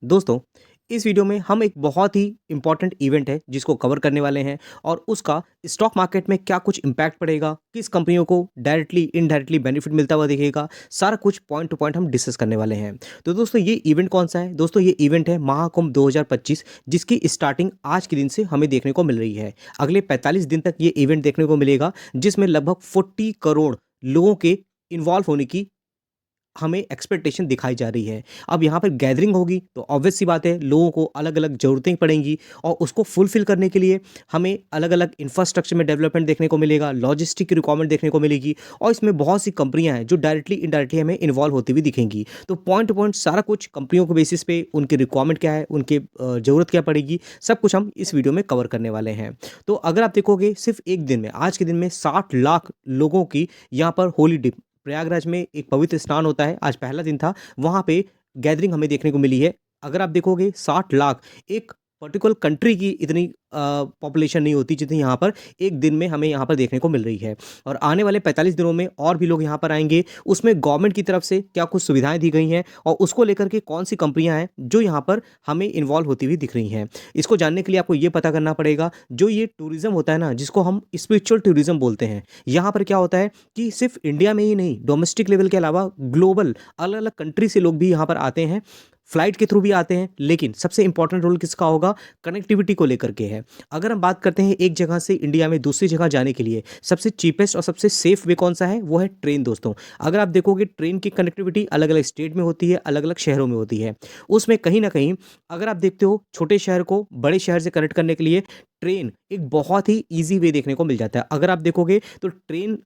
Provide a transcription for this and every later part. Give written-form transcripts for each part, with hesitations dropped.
दोस्तों, इस वीडियो में हम एक बहुत ही इम्पोर्टेंट इवेंट है जिसको कवर करने वाले हैं और उसका स्टॉक मार्केट में क्या कुछ इम्पैक्ट पड़ेगा, किस कंपनियों को डायरेक्टली इनडायरेक्टली बेनिफिट मिलता हुआ दिखेगा, सारा कुछ पॉइंट टू पॉइंट हम डिस्कस करने वाले हैं। तो दोस्तों ये इवेंट कौन सा है? दोस्तों ये इवेंट है महाकुंभ 2025 जिसकी स्टार्टिंग आज के दिन से हमें देखने को मिल रही है। अगले 45 दिन तक ये इवेंट देखने को मिलेगा जिसमें लगभग 40 करोड़ लोगों के इन्वॉल्व होने की हमें एक्सपेक्टेशन दिखाई जा रही है। अब यहाँ पर गैदरिंग होगी तो ऑब्वियस सी बात है लोगों को अलग-अलग ज़रूरतें पड़ेंगी और उसको फुलफ़िल करने के लिए हमें अलग-अलग इंफ्रास्ट्रक्चर में डेवलपमेंट देखने को मिलेगा, लॉजिस्टिक की रिक्वायरमेंट देखने को मिलेगी और इसमें बहुत सी कंपनियाँ हैं जो डायरेक्टली इनडायरेक्टली हमें इन्वॉल्व होती हुई दिखेंगी। तो पॉइंट टू पॉइंट सारा कुछ कंपनियों के बेसिस पे उनकी रिक्वायरमेंट क्या है, उनके ज़रूरत क्या पड़ेगी, सब कुछ हम इस वीडियो में कवर करने वाले हैं। तो अगर आप देखोगे सिर्फ़ एक दिन में, आज के दिन में 60 लाख लोगों की यहाँ पर होली डिप प्रयागराज में एक पवित्र स्नान होता है, आज पहला दिन था, वहाँ पे गैदरिंग हमें देखने को मिली है। अगर आप देखोगे 60 लाख एक पर्टिकुलर कंट्री की इतनी पॉपुलेशन नहीं होती जितनी यहाँ पर एक दिन में हमें यहाँ पर देखने को मिल रही है। और आने वाले 45 दिनों में और भी लोग यहाँ पर आएँगे, उसमें गवर्नमेंट की तरफ से क्या कुछ सुविधाएँ दी गई हैं और उसको लेकर के कौन-सी कंपनियाँ हैं जो यहाँ पर हमें इन्वॉल्व होती हुई दिख रही हैं। इसको जानने के लिए आपको ये पता करना पड़ेगा, जो ये टूरिज़्म होता है ना, जिसको हम स्पिरिचुअल टूरिज़्म बोलते हैं, यहाँ पर क्या होता है कि सिर्फ इंडिया में ही नहीं, डोमेस्टिक लेवल के अलावा ग्लोबल अलग-अलग कंट्री से लोग भी यहाँ पर आते हैं, फ्लाइट के थ्रू भी आते हैं, लेकिन सबसे इंपॉर्टेंट रोल किसका होगा? कनेक्टिविटी को लेकर के है। अगर हम बात करते हैं एक जगह से इंडिया में दूसरी जगह जाने के लिए सबसे चीपेस्ट और सबसे सेफ वे कौन सा है? वो है ट्रेन दोस्तों। अगर आप देखोगे ट्रेन की कनेक्टिविटी अलग-अलग स्टेट में होती है, अलग-अलग शहरों में होती है। उसमें कहीं न कहीं अगर आप देखते हो छोटे शहर को बड़े शहर से कनेक्ट करने के लिए ट्रेन एक बहुत ही ईज़ी वे देखने को मिल जाता है। अगर आप देखोगे तो ट्रेन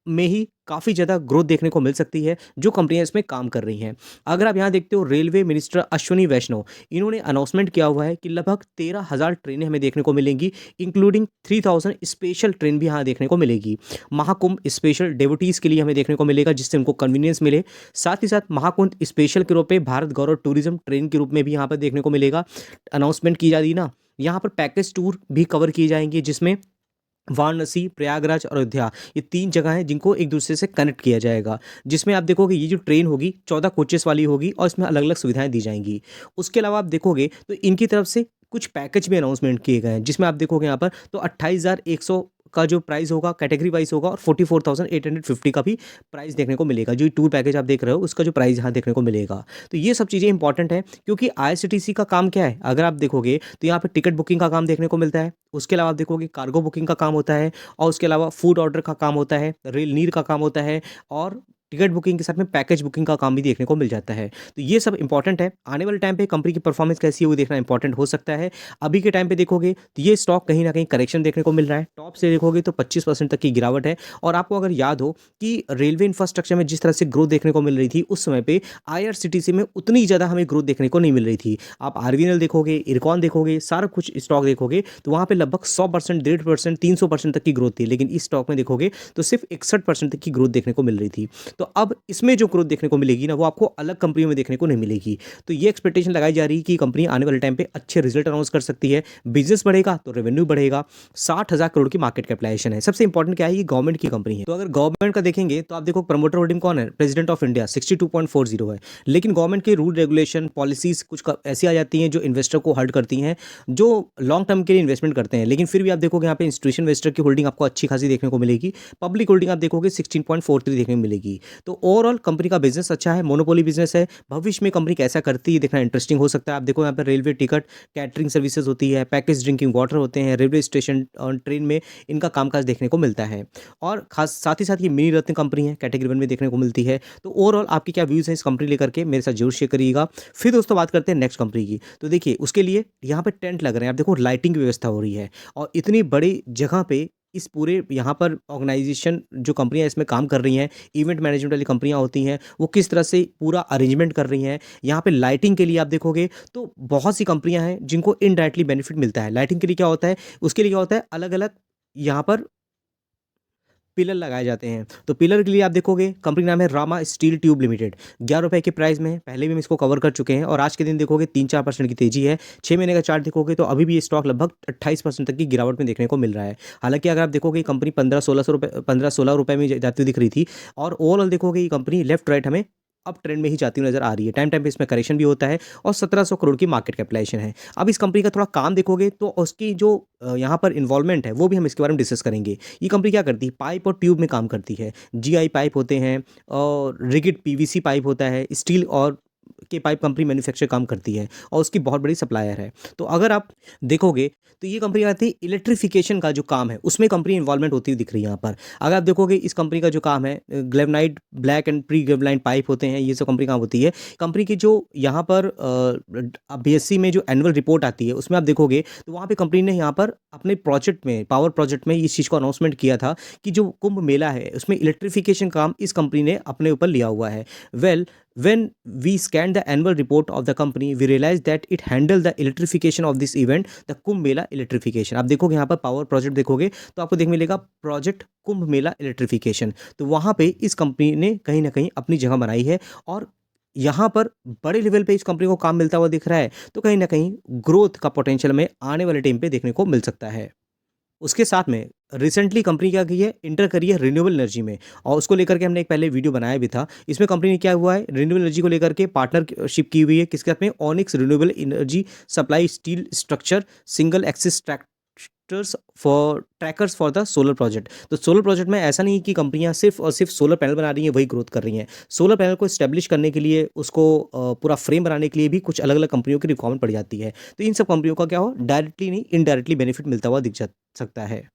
में ही काफ़ी ज़्यादा ग्रोथ देखने को मिल सकती है, जो कंपनियाँ इसमें काम कर रही हैं। अगर आप यहाँ देखते हो रेलवे मिनिस्टर अश्विनी वैष्णव, इन्होंने अनाउंसमेंट किया हुआ है कि लगभग 13,000 ट्रेनें हमें देखने को मिलेंगी, इंक्लूडिंग 3000 स्पेशल ट्रेन भी यहाँ देखने को मिलेगी। महाकुंभ स्पेशल डिवोटीज़ के लिए हमें देखने को मिलेगा जिससे उनको कन्वीनियंस मिले। साथ ही साथ महाकुंभ स्पेशल के रूप में भारत गौरव टूरिज़्म ट्रेन के रूप में भी यहाँ पर देखने को मिलेगा। अनाउंसमेंट की जा रही है ना, यहाँ पर पैकेज टूर भी कवर किए जाएँगे जिसमें वाराणसी, प्रयागराज और अयोध्या ये 3 जगह हैं जिनको एक दूसरे से कनेक्ट किया जाएगा। जिसमें आप देखोगे ये जो ट्रेन होगी 14 कोचेस वाली होगी और इसमें अलग-अलग सुविधाएँ दी जाएँगी। उसके अलावा आप देखोगे तो इनकी तरफ से कुछ पैकेज भी अनाउंसमेंट किए गए हैं जिसमें आप देखोगे यहाँ पर तो 28,100 का जो प्राइस होगा कैटेगरी वाइज़ होगा और 44,850 का भी प्राइस देखने को मिलेगा। जो टूर पैकेज आप देख रहे हो उसका जो प्राइस यहाँ देखने को मिलेगा। तो ये सब चीज़ें इंपॉर्टेंट हैं क्योंकि आईआरसीटीसी का काम क्या है? अगर आप देखोगे तो यहाँ पे टिकट बुकिंग का काम देखने को मिलता है। उसके अलावा आप देखोगे कार्गो बुकिंग का काम होता है और उसके अलावा फूड ऑर्डर का काम होता है, रेल नीर का काम होता है और टिकट बुकिंग के साथ में पैकेज बुकिंग का काम भी देखने को मिल जाता है। तो ये सब इंपॉर्टेंट है। आने वाले टाइम पे कंपनी की परफॉर्मेंस कैसी है वो देखना इंपॉर्टेंट हो सकता है। अभी के टाइम पे देखोगे तो ये स्टॉक कहीं न कहीं करेक्शन देखने को मिल रहा है। टॉप से देखोगे तो 25% तक की गिरावट है और आपको अगर याद हो कि रेलवे इंफ्रास्ट्रक्चर में जिस तरह से ग्रोथ देखने को मिल रही थी, उस समय पे आईआरसीटीसी में उतनी ज़्यादा हमें ग्रोथ देखने को नहीं मिल रही थी। आप आरवीएनएल देखोगे, इरकॉन देखोगे, सारा कुछ स्टॉक देखोगे तो वहाँ पे लगभग 100%, 150%, 300% तक की ग्रोथ थी। लेकिन इस स्टॉक में देखोगे तो सिर्फ 61% तक की ग्रोथ देखने को मिल रही थी। तो अब इसमें जो ग्रोथ देखने को मिलेगी ना, वो आपको अलग कंपनियों में देखने को नहीं मिलेगी। तो ये एक्सपेक्टेशन लगाई जा रही है कि कंपनी आने वाले टाइम पे अच्छे रिजल्ट अनाउंस कर सकती है। बिज़नेस बढ़ेगा तो रेवेन्यू बढ़ेगा। 60,000 करोड़ की मार्केट कैपिटलाइजेशन है। सबसे इंपॉर्टेंट क्या है, ये गवर्नमेंट की कंपनी है। तो अगर गवर्नमेंट का देखेंगे तो आप देखो प्रमोटर होल्डिंग कौन है? प्रेसिडेंट ऑफ इंडिया 62.40 है। लेकिन गवर्नमेंट के रूल रेगुलेशन पॉलिसीज़ कुछ ऐसी आ जाती हैं जो इन्वेस्टर को हर्ट करती हैं, जो लॉन्ग टर्म के लिए इन्वेस्टमेंट करते हैं। लेकिन फिर भी आप देखोगे यहाँ पे इंस्टीट्यूशन इन्वेस्टर की होल्डिंग आपको अच्छी खासी देखने को मिलेगी। पब्लिक होल्डिंग आप देखोगे 16.43 देखने को मिलेगी। तो ओवरऑल कंपनी का बिज़नेस अच्छा है, मोनोपोली बिज़नेस है। भविष्य में कंपनी कैसा करती है ये देखना इंटरेस्टिंग हो सकता है। आप देखो यहाँ पे रेलवे टिकट, कैटरिंग सर्विसेज होती है, पैकेज ड्रिंकिंग वाटर होते हैं, रेलवे स्टेशन और ट्रेन में इनका कामकाज देखने को मिलता है। और खास साथ ही साथ ये मिनी रत्न कंपनी है, कैटेगरी 1 में देखने को मिलती है। तो ओवरऑल आपके क्या व्यूज़ हैं इस कंपनी लेकर के मेरे साथ ज़रूर शेयर करिएगा। फिर दोस्तों बात करते हैं नेक्स्ट कंपनी की। तो देखिए उसके लिए यहाँ पे टेंट लग रहे हैं। आप देखो लाइटिंग की व्यवस्था हो रही है और इतनी बड़ी जगह पे इस पूरे यहाँ पर ऑर्गेनाइजेशन जो कंपनियाँ इसमें काम कर रही हैं, इवेंट मैनेजमेंट वाली कंपनियाँ होती हैं, वो किस तरह से पूरा अरेंजमेंट कर रही हैं। यहाँ पे लाइटिंग के लिए आप देखोगे तो बहुत सी कंपनियाँ हैं जिनको इनडायरेक्टली बेनिफिट मिलता है। लाइटिंग के लिए क्या होता है, उसके लिए क्या होता है अलग-अलग यहाँ पर पिलर लगाए जाते हैं। तो पिलर के लिए आप देखोगे कंपनी का नाम है रामा स्टील ट्यूब लिमिटेड। ₹11 के प्राइस में है, पहले भी हम इसको कवर कर चुके हैं और आज के दिन देखोगे 3-4% की तेज़ी है। 6 महीने का चार्ट देखोगे तो अभी भी ये स्टॉक लगभग 28% तक की गिरावट में देखने को मिल रहा है। हालाँकि अगर आप देखोगे ये कंपनी 15-16 रुपए में जाती हुई दिख रही थी और ओवरऑल देखोगे ये कंपनी लेफ्ट राइट हमें अब ट्रेंड में ही जाती हुई नजर आ रही है। टाइम टाइम पे इसमें करेक्शन भी होता है और 1700 करोड़ की मार्केट कैपिटलाइजेशन है। अब इस कंपनी का थोड़ा काम देखोगे तो उसकी जो यहाँ पर इन्वॉल्वमेंट है वो भी हम इसके बारे में डिस्कस करेंगे। ये कंपनी क्या करती है, पाइप और ट्यूब में काम करती है। जीआई पाइप होते हैं और रिगिड पीवीसी पाइप होता है, स्टील और के पाइप कंपनी मैन्युफैक्चर काम करती है और उसकी बहुत बड़ी सप्लायर है। तो अगर आप देखोगे तो ये कंपनी आती है इलेक्ट्रिफिकेशन का जो काम है उसमें कंपनी इन्वॉल्वमेंट होती हुई दिख रही है यहाँ पर। अगर आप देखोगे इस कंपनी का जो काम है, ग्लेवनाइट ब्लैक एंड प्री ग्लेवनाइट पाइप होते हैं, ये सब कंपनी काम होती है। कंपनी की जो यहाँ पर बीएससी में जो एनुअल रिपोर्ट आती है उसमें आप देखोगे तो वहाँ पे कंपनी ने यहाँ पर अपने प्रोजेक्ट में, पावर प्रोजेक्ट में इस चीज़ को अनाउंसमेंट किया था कि जो कुंभ मेला है उसमें इलेक्ट्रिफिकेशन काम इस कंपनी ने अपने ऊपर लिया हुआ है। Well, when we scanned the annual report of the company, we realized that it handled the electrification of this event, the Kumbh Mela electrification. आप देखोगे यहाँ पर पावर प्रोजेक्ट देखोगे तो आपको देखने मिलेगा प्रोजेक्ट कुंभ मेला इलेक्ट्रिफिकेशन। तो वहाँ पे इस कंपनी ने कहीं ना कहीं अपनी जगह बनाई है और यहाँ पर बड़े लेवल पे इस कंपनी को काम मिलता हुआ दिख रहा है। तो कहीं ना कहीं ग्रोथ का पोटेंशियल में आने वाले टाइम पे देखने को मिल सकता है। उसके साथ में रिसेंटली कंपनी क्या की है, इंटर करी है रिन्यूएबल एनर्जी में और उसको लेकर के हमने एक पहले वीडियो बनाया भी था। इसमें कंपनी ने क्या हुआ है, रिन्यूएबल एनर्जी को लेकर के पार्टनरशिप की हुई है किसके साथ में, Onyx renewable energy supply steel structure single axis trackers for the solar project. तो सोलर प्रोजेक्ट में ऐसा नहीं कि कंपनियां सिर्फ और सिर्फ सोलर पैनल बना रही हैं वही ग्रोथ कर रही हैं। सोलर पैनल को स्टैब्लिश करने के लिए, उसको पूरा फ्रेम बनाने के लिए भी कुछ अलग अलग कंपनियों की रिक्वायरमेंट पड़ जाती है। तो इन सब कंपनियों का क्या हो, डायरेक्टली नहीं इनडायरेक्टली बेनिफिट मिलता हुआ दिख सकता है।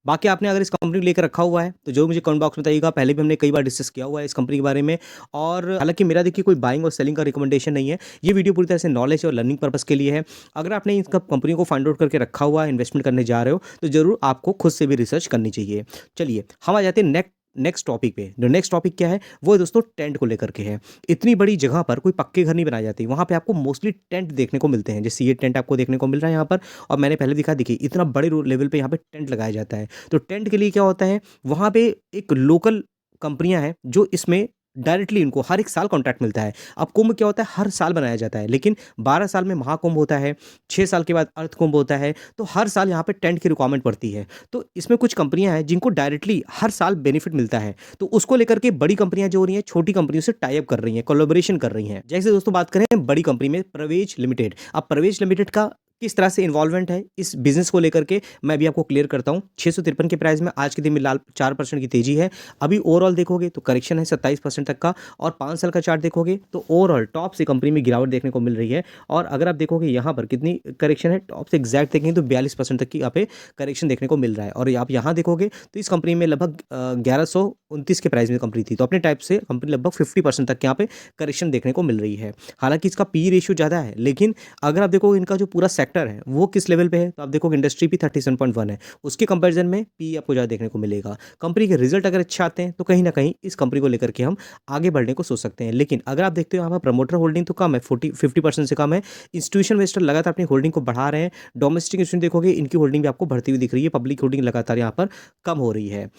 बाकी आपने अगर इस कंपनी को लेकर रखा हुआ है तो जो मुझे कमेंट बॉक्स में बताइएगा। पहले भी हमने कई बार डिस्कस किया हुआ है इस कंपनी के बारे में। और हालांकि मेरा देखिए कोई बाइंग और सेलिंग का रिकमेंडेशन नहीं है, ये वीडियो पूरी तरह से नॉलेज और लर्निंग पर्पस के लिए है। अगर आपने इस कंपनी को फाइंड आउट करके रखा हुआ है, इन्वेस्टमेंट करने जा रहे हो तो जरूर आपको खुद से भी रिसर्च करनी चाहिए। चलिए हम आ जाते हैं नेक्स्ट टॉपिक पे। जो नेक्स्ट टॉपिक क्या है वो है दोस्तों टेंट को लेकर के है। इतनी बड़ी जगह पर कोई पक्के घर नहीं बनाए जाते, वहाँ पे आपको मोस्टली टेंट देखने को मिलते हैं। जैसे ये टेंट आपको देखने को मिल रहा है यहाँ पर, और मैंने पहले दिखा, देखिए इतना बड़े लेवल पे यहाँ पे टेंट लगाया जाता है। तो टेंट के लिए क्या होता है, वहाँ पे एक लोकल कंपनियां हैं जो इसमें डायरेक्टली इनको हर एक साल कॉन्ट्रैक्ट मिलता है। अब कुंभ क्या होता है, हर साल बनाया जाता है, लेकिन 12 साल में महाकुंभ होता है, 6 साल के बाद अर्थ कुंभ होता है। तो हर साल यहाँ पे टेंट की रिक्वायरमेंट पड़ती है। तो इसमें कुछ कंपनियां हैं जिनको डायरेक्टली हर साल बेनिफिट मिलता है। तो उसको लेकर के बड़ी कंपनियां जो हो रही हैं छोटी कंपनियों से टाई अप कर रही हैं, कोलैबोरेशन कर रही हैं। जैसे दोस्तों बात करें बड़ी कंपनी में प्रवेश लिमिटेड। अब प्रवेश लिमिटेड का किस तरह से इन्वॉल्वमेंट है इस बिजनेस को लेकर के मैं भी आपको क्लियर करता हूं। 653 के प्राइस में आज के दिन में लाल 4% की तेजी है। अभी ओवरऑल देखोगे तो करेक्शन है 27% तक का, और 5 साल का चार्ट देखोगे तो ओवरऑल टॉप से कंपनी में गिरावट देखने को मिल रही है। और अगर आप देखोगे यहाँ पर कितनी करेक्शन है, टॉप से एग्जैक्ट देखेंगे तो 42% तक की यहाँ पे करेक्शन देखने को मिल रहा है। और आप यहाँ देखोगे तो इस कंपनी में लगभग 1129 के प्राइस में कंपनी थी, तो अपने टाइप से कंपनी लगभग 50% तक यहाँ पे करेक्शन देखने को मिल रही है। हालांकि इसका पी रेशियो ज़्यादा है, लेकिन अगर आप देखोगे इनका जो पूरा सेक्टर है वो किस लेवल पे है, तो आप देखोगे इंडस्ट्री भी 37.1 है, उसके कंपैरिजन में पी आपको ज़्यादा देखने को मिलेगा। कंपनी के रिजल्ट अगर अच्छे आते हैं तो कहीं ना कहीं इस कंपनी को लेकर के हम आगे बढ़ने को सोच सकते हैं। लेकिन अगर आप देखते हो यहाँ पर प्रमोटर होल्डिंग तो कम है, 50% से कम है। इंस्टीट्यूशन इन्वेस्टर लगातार अपनी होल्डिंग को बढ़ा रहे हैं। डोमेस्टिक इंस्टीट्यूशन देखोगे इनकी होल्डिंग भी आपको बढ़ती हुई दिख रही है, पब्लिक होल्डिंग लगातार यहाँ पर कम हो रही है।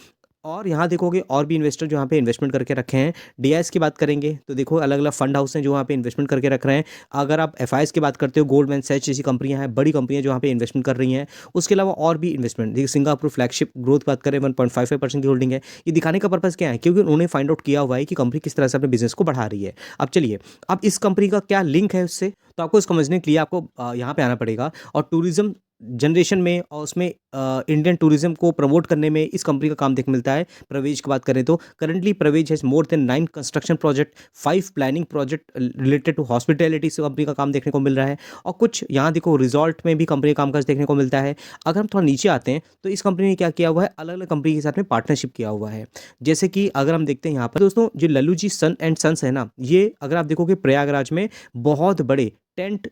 और यहाँ देखोगे और भी इन्वेस्टर जो यहाँ पे इन्वेस्टमेंट करके रखे हैं। डीआईएस की बात करेंगे तो देखो अलग अलग फंड हाउस हैं जो यहाँ पे इन्वेस्टमेंट करके रख रहे हैं। अगर आप एफआईएस की बात करते हो, गोल्डमैन सैच जैसी कंपनियां हैं, बड़ी कंपनियां जो यहाँ पे इन्वेस्टमेंट कर रही हैं। उसके अलावा और भी इन्वेस्टमेंट, देखिए सिंगापुर फ्लैगशिप ग्रोथ बात करें 1.55% की होल्डिंग है। ये दिखाने का पर्पज़ क्या है, क्योंकि उन्होंने फाइंड आउट किया हुआ है कि कंपनी किस तरह से अपने बिजनेस को बढ़ा रही है। अब चलिए, अब इस कंपनी का क्या लिंक है उससे, तो आपको इसको समझने के लिए आपको यहाँ पे आना पड़ेगा। और टूरिज्म जनरेशन में और उसमें इंडियन टूरिज्म को प्रमोट करने में इस कंपनी का काम देख मिलता है। प्रवेश की बात करें तो currently Pravesh has more than 9 construction project, 5 planning project related to hospitality से कंपनी का काम देखने को मिल रहा है। और कुछ यहाँ देखो रिजॉर्ट में भी कंपनी का कामकाज देखने को मिलता है। अगर हम थोड़ा नीचे आते हैं तो इस कंपनी ने क्या किया हुआ है, अलग अलग कंपनी के साथ में पार्टनरशिप किया हुआ है। जैसे कि अगर हम देखते हैं यहाँ पर दोस्तों, जो लल्लू जी सन एंड सन्स है ना, ये अगर आप देखोगे प्रयागराज में बहुत बड़े टेंट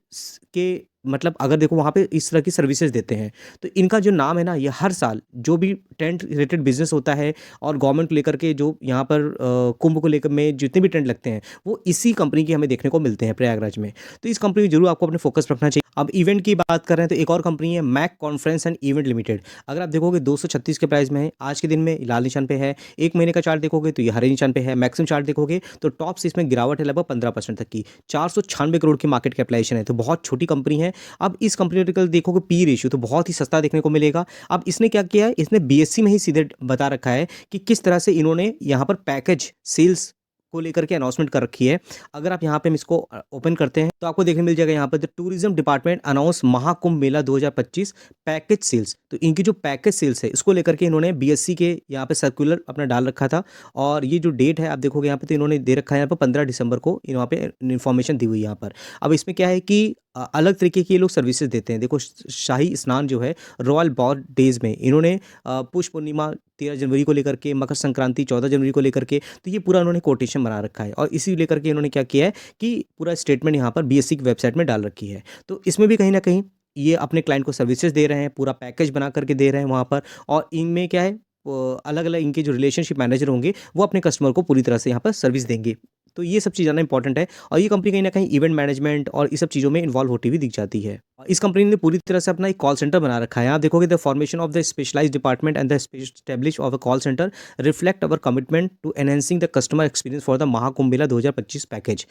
के, मतलब अगर देखो वहाँ पे इस तरह की सर्विसेज देते हैं। तो इनका जो नाम है ना, ये हर साल जो भी टेंट रिलेटेड बिजनेस होता है और गवर्नमेंट को लेकर के जो यहाँ पर कुंभ को लेकर में जितने भी टेंट लगते हैं वो इसी कंपनी के हमें देखने को मिलते हैं प्रयागराज में। तो इस कंपनी को जरूर आपको अपने फोकस रखना चाहिए। अब इवेंट की बात कर रहे हैं तो एक और कंपनी है Mac conference and event limited. अगर आप देखोगे 236 के प्राइस में है, आज के दिन में लाल निशान पे है। एक महीने का चार्ट देखोगे तो ये हरे निशान पे है। मैक्सिमम चार्ट देखोगे तो टॉप से इसमें गिरावट है लगभग 15% तक की। 496 करोड़ की मार्केट कैपिटलाइजेशन है, तो बहुत छोटी कंपनी है। अब इस कंपनी का देखोगे पी रेशियो तो बहुत ही सस्ता देखने को मिलेगा। अब इसने क्या किया है, इसने बीएससी में ही सीधे बता रखा है कि किस तरह से इन्होंने यहाँ पर पैकेज सेल्स को लेकर के अनाउंसमेंट कर रखी है। अगर आप यहाँ पे हम इसको ओपन करते हैं तो आपको देखने मिल जाएगा यहाँ पर the tourism department announce Mahakumbh Mela 2025 package sales. तो इनकी जो पैकेज सेल्स है इसको लेकर के इन्होंने बीएससी के यहाँ पे सर्कुलर अपना डाल रखा था। और ये जो डेट है आप देखोगे यहाँ पे तो इन्होंने दे रखा है यहाँ पर 15 दिसंबर को वहाँ पे इन्फॉर्मेशन दी हुई है यहाँ पर। अब इसमें क्या है कि अलग तरीके की ये लोग सर्विसेज देते हैं। देखो शाही स्नान जो है रॉयल बॉर डेज में इन्होंने पुष्य पूर्णिमा 13 जनवरी को लेकर के, मकर संक्रांति 14 जनवरी को लेकर के, तो ये पूरा उन्होंने कोटेशन बना रखा है और इसी लेकर के इन्होंने क्या किया है कि पूरा स्टेटमेंट यहाँ पर बीएससी की वेबसाइट में डाल रखी है। तो इसमें भी कहीं ना कहीं ये अपने क्लाइंट को सर्विसेज दे रहे हैं, पूरा पैकेज बना करके दे रहे हैं वहाँ पर। और इनमें क्या है अलग अलग इनके जो रिलेशनशिप मैनेजर होंगे वो अपने कस्टमर को पूरी तरह से यहाँ पर सर्विस देंगे। तो ये सब चीज़ ज़्यादा इंपॉर्टेंट है और ये कंपनी कहीं ना कहीं इवेंट मैनेजमेंट और इस सब चीज़ों में इन्वॉल्व होती हुई दिख जाती है। इस कंपनी ने पूरी तरह से अपना एक कॉल सेंटर बना रखा है। आप देखोगे the formation of the specialised department and the establish of a call centre reflect our commitment to enhancing the customer experience for the Mahakumbh Mela 2025 package.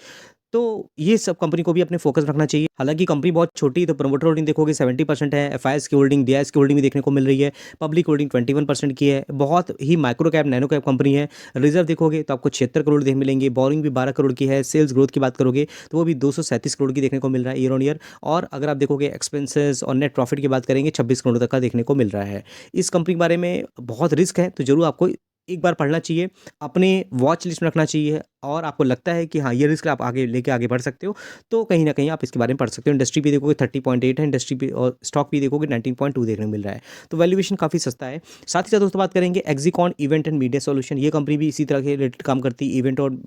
तो ये सब कंपनी को भी अपने फोकस रखना चाहिए। हालांकि कंपनी बहुत छोटी है तो प्रमोटर होल्डिंग देखोगे 70% है, एफआईएस की होल्डिंग, डीआईएस की होल्डिंग भी देखने को मिल रही है, पब्लिक होल्डिंग 21% की है। बहुत ही micro cap nano cap company है। रिजर्व देखोगे तो आपको 76 करोड़ देखने मिलेंगे, बोरिंग भी 12 करोड़ की है। सेल्स ग्रोथ की बात करोगे तो वो भी 237 करोड़ की देखने को मिल रहा है ईयर ऑन ईयर। और अगर आप देखोगे एक्सपेंसेस और नेट प्रॉफिट की बात करेंगे 26 करोड़ तक का देखने को मिल रहा है। इस कंपनी के बारे में बहुत रिस्क है तो जरूर आपको एक बार पढ़ना चाहिए, अपने वॉच लिस्ट में रखना चाहिए। और आपको लगता है कि हाँ ये रिस्क आप आगे लेके आगे बढ़ सकते हो तो कहीं ना कहीं आप इसके बारे में पढ़ सकते हो। इंडस्ट्री भी देखोगे 30.8 है इंडस्ट्री भी, और स्टॉक भी देखोगे 19.2 देखने को मिल रहा है। तो वैल्यूएशन काफ़ी सस्ता है। साथ ही साथ दोस्तों बात करेंगे एक्जिकॉन इवेंट एंड मीडिया सॉल्यूशन। ये कंपनी भी इसी तरह के रिलेटेड काम करती है, इवेंट और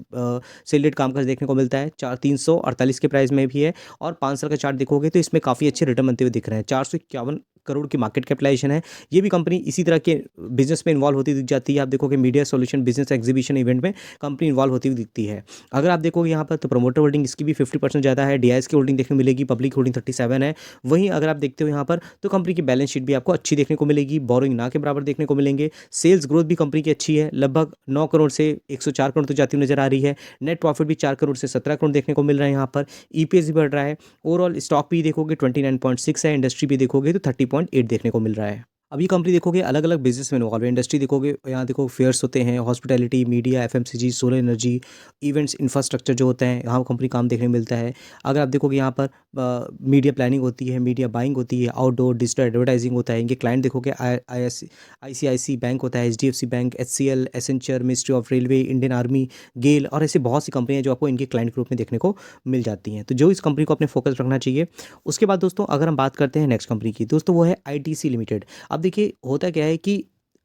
से रिलेटेड काम कर देखने को मिलता है। 348 के प्राइस में भी है और 5 साल का चार्ट देखोगे तो इसमें काफ़ी अच्छे रिटर्न बनते हुए दिख रहे हैं। 451 करोड़ की मार्केट कैपिटलाइजेशन है। ये भी कंपनी इसी तरह के बिजनेस में इन्वॉल्व होती दिख जाती है। आप देखोगे media solution business exhibition event में कंपनी इन्वॉल्व होती हुई दिखती है। अगर आप देखोगे यहाँ पर तो प्रमोटर होल्डिंग इसकी भी 50% ज़्यादा है, डीआईएस की होल्डिंग देखने को मिलेगी, पब्लिक होल्डिंग 37 है। वहीं अगर आप देखते हो यहाँ पर तो कंपनी की बैलेंस शीट भी आपको अच्छी देखने को मिलेगी, बोरिंग ना के बराबर देखने को मिलेंगे। सेल्स ग्रोथ भी कंपनी की अच्छी है, लगभग 9 करोड़ से 104 करोड़ तक जाती हुई नजर आ रही है। नेट प्रॉफिट भी 4 करोड़ से 17 करोड़ देखने को मिल रहा है यहाँ पर। ईपीएस भी बढ़ रहा है। ओवरऑल स्टॉक भी देखोगे 29.6 है, इंडस्ट्री भी देखोगे तो 30.8 देखने को मिल रहा है। अभी कंपनी देखोगे अलग अलग बिजनेस में इन्वॉल्व है। इंडस्ट्री देखोगे यहाँ देखो फेयर्स होते हैं, hospitality, media, FMCG, solar energy, events, infrastructure जो होते हैं यहाँ कंपनी काम देखने को मिलता है। अगर आप देखोगे यहाँ पर मीडिया प्लानिंग होती है, मीडिया बाइंग होती है, आउटडोर डिजिटल एडवर्टाइजिंग होता है। इनके क्लाइंट देखोगे आईसीआईसी बैंक होता है, HDFC bank, HCL, Accenture, ministry of railway, Indian army, GAIL और ऐसे बहुत सी कंपनियाँ जो आपको इनके क्लाइंट ग्रुप में देखने को मिल जाती हैं। तो जो इस कंपनी को अपने फोकस रखना चाहिए। उसके बाद दोस्तों अगर हम बात करते हैं नेक्स्ट कंपनी की दोस्तों वो है आईटीसी लिमिटेड। अब देखिए होता क्या है कि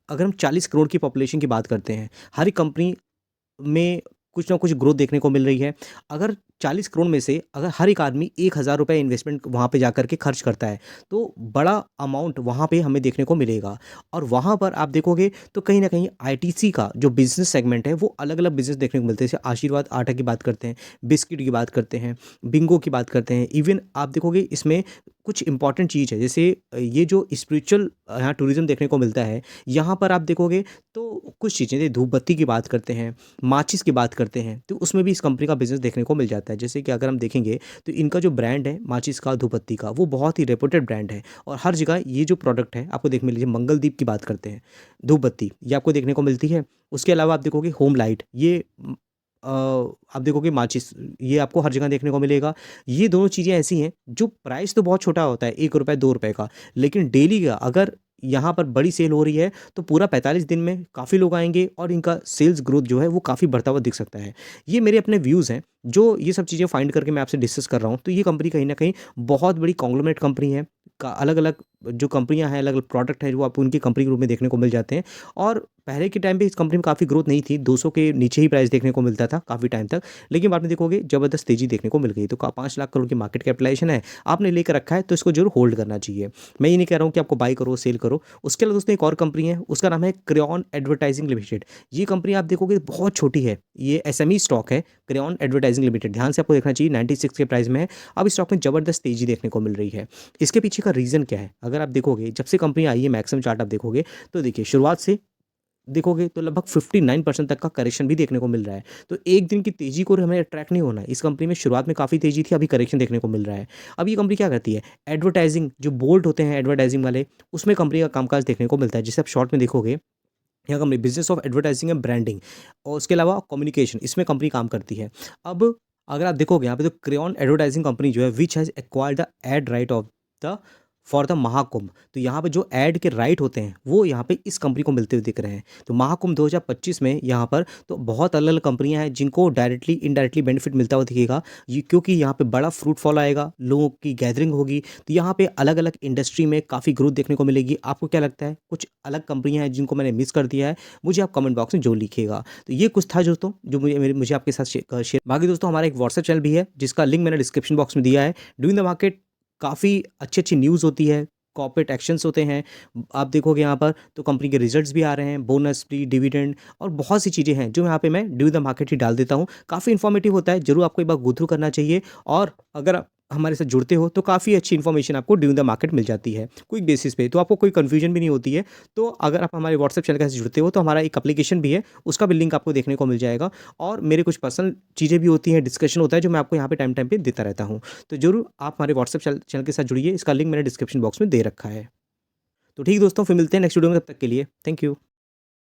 अगर हम 40 करोड़ की पॉपुलेशन की बात करते हैं, हर एक कंपनी में कुछ ना कुछ ग्रोथ देखने को मिल रही है। अगर 40 करोड़ में से अगर हर एक आदमी 1000 रुपये इन्वेस्टमेंट वहाँ पे जा कर के खर्च करता है तो बड़ा अमाउंट वहाँ पे हमें देखने को मिलेगा। और वहाँ पर आप देखोगे तो कहीं ना कहीं आईटीसी का जो बिजनेस सेगमेंट है वो अलग अलग बिजनेस देखने को मिलते हैं। जैसे आशीर्वाद आटा की बात करते हैं, बिस्किट की बात करते हैं, बिंगो की बात करते हैं। इवन आप देखोगे इसमें कुछ इंपॉर्टेंट चीज़ है जैसे ये जो स्पिरिचुअल यहाँ टूरिज्म देखने को मिलता है। यहाँ पर आप देखोगे तो कुछ चीज़ें जैसे धूप बत्ती की बात करते हैं, माचिस की बात करते हैं, तो उसमें भी इस कंपनी का बिजनेस देखने को मिल जाता है। जैसे कि अगर हम देखेंगे तो इनका जो ब्रांड है माचिस का, धूप बत्ती का, वो बहुत ही रेपुटेड ब्रांड है और हर जगह ये जो प्रोडक्ट है आपको देखने मिल लीजिए। मंगलदीप की बात करते हैं, धूप बत्ती ये आपको देखने को मिलती है। उसके अलावा आप देखोगे होम लाइट, ये आप देखोगे माचिस, ये आपको हर जगह देखने को मिलेगा। ये दोनों चीज़ें ऐसी हैं जो प्राइस तो बहुत छोटा होता है, 1 रुपये 2 रुपये का, लेकिन डेली का अगर यहाँ पर बड़ी सेल हो रही है तो पूरा 45 दिन में काफ़ी लोग आएंगे और इनका सेल्स ग्रोथ जो है वो काफ़ी बढ़ता हुआ दिख सकता है। ये मेरे अपने व्यूज़ हैं जो ये सब चीज़ें फाइंड करके मैं आपसे डिस्कस कर रहा हूँ। तो ये कंपनी कहीं ना कहीं बहुत बड़ी कॉन्ग्लोमरेट कंपनी है। का अलग अलग जो कंपनियां हैं, अलग अलग प्रोडक्ट हैं जो आपको उनकी कंपनी के रूप में देखने को मिल जाते हैं। और पहले के टाइम पे इस कंपनी में काफ़ी ग्रोथ नहीं थी, 200 के नीचे ही प्राइस देखने को मिलता था काफ़ी टाइम तक, लेकिन बाद में देखोगे ज़बरदस्त तेज़ी देखने को मिल गई। तो 5 लाख करोड़ की मार्केट कैपिटलाइजेशन है, आपने लेकर रखा है तो इसको जरूर होल्ड करना चाहिए। मैं ये नहीं कह रहा हूँ कि आपको बाई करो सेल करो। उसके अलावा दोस्तों एक और कंपनी है, उसका नाम है क्रेयॉन एडवर्टाइजिंग लिमिटेड। ये कंपनी आप देखोगे बहुत छोटी है, ये एसएमई स्टॉक है क्रेयॉन एडवर्टाइजिंग लिमिटेड। ध्यान से आपको देखना चाहिए, 96 के प्राइस में है। अब इस स्टॉक में ज़बरदस्त तेज़ी देखने को मिल रही है। इसके पीछे का रीज़न क्या है? अगर आप देखोगे जब से कंपनी आई है, मैक्सिमम चार्ट आप देखोगे तो देखिए शुरुआत से देखोगे तो लगभग 59% तक का करेक्शन भी देखने को मिल रहा है। तो एक दिन की तेज़ी को हमें अट्रैक्ट नहीं होना है। इस कंपनी में शुरुआत में काफ़ी तेज़ी थी, अभी करेक्शन देखने को मिल रहा है। अब ये कंपनी क्या करती है, एडवर्टाइजिंग जो बोल्ट होते हैं एडवर्टाइजिंग वाले, उसमें कंपनी का कामकाज देखने को मिलता है। जैसे आप शॉर्ट में देखोगे यहाँ company business of advertising and branding और उसके अलावा कम्युनिकेशन, इसमें कंपनी काम करती है। अब अगर आप देखोगे यहाँ पे तो क्रेयॉन एडवर्टाइजिंग कंपनी जो है which has acquired the ad right of the for the Mahakumbh. तो यहाँ पे जो ऐड के राइट होते हैं वो यहाँ पे इस कंपनी को मिलते हुए दिख रहे हैं। तो महाकुंभ 2025 में यहाँ पर तो बहुत अलग अलग कंपनियां हैं जिनको डायरेक्टली इनडायरेक्टली बेनिफिट मिलता हुआ दिखेगा, ये क्योंकि यहाँ पे बड़ा फ्रूटफॉल आएगा, लोगों की गैदरिंग होगी, तो यहाँ पे अलग अलग इंडस्ट्री में काफ़ी ग्रोथ देखने को मिलेगी। आपको क्या लगता है, कुछ अलग कंपनियां हैं जिनको मैंने मिस कर दिया है, मुझे आप कमेंट बॉक्स में जो लिखिएगा। तो ये कुछ था दोस्तों जो मुझे आपके साथ शेयर। बाकी दोस्तों हमारा एक व्हाट्सएप चैनल भी है जिसका लिंक मैंने डिस्क्रिप्शन बॉक्स में दिया है। डूइंग द मार्केट काफ़ी अच्छी अच्छी न्यूज़ होती है, कॉर्पोरेट एक्शंस होते हैं। आप देखोगे यहाँ पर तो कंपनी के रिजल्ट्स भी आ रहे हैं, बोनस प्री डिविडेंड और बहुत सी चीज़ें हैं जो यहाँ पे मैं ड्यू द मार्केट ही डाल देता हूँ। काफ़ी इन्फॉर्मेटिव होता है, जरूर आपको एक बार गो थ्रू करना चाहिए। और अगर आप हमारे साथ जुड़ते हो तो काफ़ी अच्छी इन्फॉर्मेशन आपको ड्यू द मार्केट मिल जाती है क्विक बेसिस पे, तो आपको कोई कन्फ्यूजन भी नहीं होती है। तो अगर आप हमारे व्हाट्सएप चैनल के साथ जुड़ते हो तो हमारा एक एप्लीकेशन भी है, उसका भी लिंक आपको देखने को मिल जाएगा। और मेरे कुछ पर्सनल चीज़ें भी होती हैं, डिस्कशन होता है जो मैं आपको यहाँ पे टाइम टाइम पे देता रहता हूँ। तो जरूर आप हमारे व्हाट्सएप चैनल के साथ जुड़िए, इसका लिंक मैंने डिस्क्रिप्शन बॉक्स में दे रखा है। तो ठीक दोस्तों, फिर मिलते हैं नेक्स्ट वीडियो में, तब तक के लिए थैंक यू।